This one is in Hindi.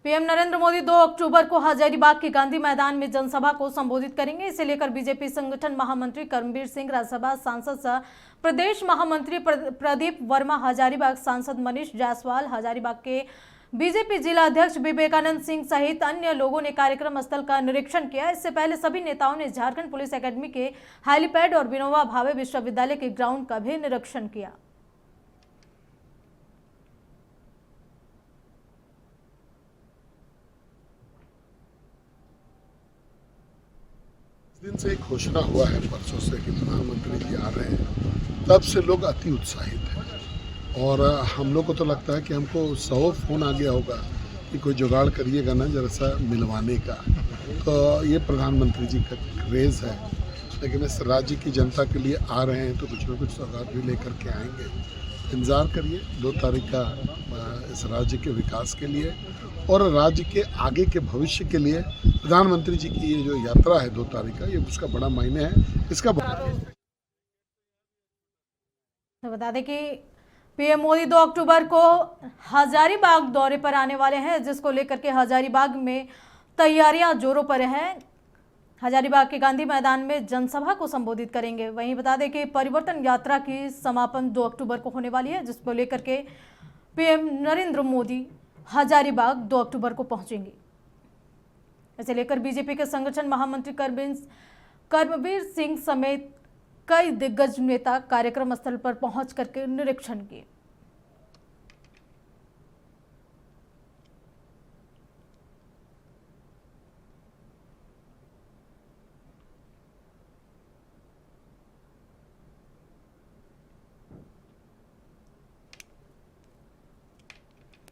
पीएम नरेंद्र मोदी 2 अक्टूबर को हजारीबाग के गांधी मैदान में जनसभा को संबोधित करेंगे। इसे लेकर बीजेपी संगठन महामंत्री कर्मवीर सिंह, राज्यसभा सांसद सह प्रदेश महामंत्री प्रदीप वर्मा, हजारीबाग सांसद मनीष जायसवाल, हजारीबाग के बीजेपी जिला अध्यक्ष विवेकानंद सिंह सहित अन्य लोगों ने कार्यक्रम स्थल का निरीक्षण किया। इससे पहले सभी नेताओं ने झारखंड पुलिस एकेडमी के हेलीपैड और विनोबा भावे विश्वविद्यालय के ग्राउंड का भी निरीक्षण किया। दिन से एक घोषणा हुआ है परसों से कि प्रधानमंत्री जी आ रहे हैं, तब से लोग अति उत्साहित हैं और हम लोग को तो लगता है कि हमको 100 फोन आ गया होगा कि कोई जुगाड़ करिएगा ना जरा सा मिलवाने का। तो ये प्रधानमंत्री जी का क्रेज़ है, लेकिन इस राज्य की जनता के लिए आ रहे हैं तो कुछ ना कुछ सौगात भी लेकर के आएंगे। इंतज़ार करिए 2 तारीख का इस राज्य के विकास के लिए और राज्य के आगे के भविष्य के लिए प्रधानमंत्री जी की ये जो यात्रा है 2 तारीख का, ये उसका बड़ा मायने है। इसका बता दें कि पीएम मोदी 2 अक्टूबर को हजारीबाग दौरे पर आने वाले हैं, जिसको लेकर के हजारीबाग में तैयारियां जोरों पर हैं। हजारीबाग के गांधी मैदान में जनसभा को संबोधित करेंगे। वहीं बता दें कि परिवर्तन यात्रा की समापन 2 अक्टूबर को होने वाली है, जिसको लेकर के पीएम नरेंद्र मोदी हजारीबाग 2 अक्टूबर को पहुंचेंगे। इसे लेकर बीजेपी के संगठन महामंत्री कर्मवीर सिंह समेत कई दिग्गज नेता कार्यक्रम स्थल पर पहुंच करके निरीक्षण किए।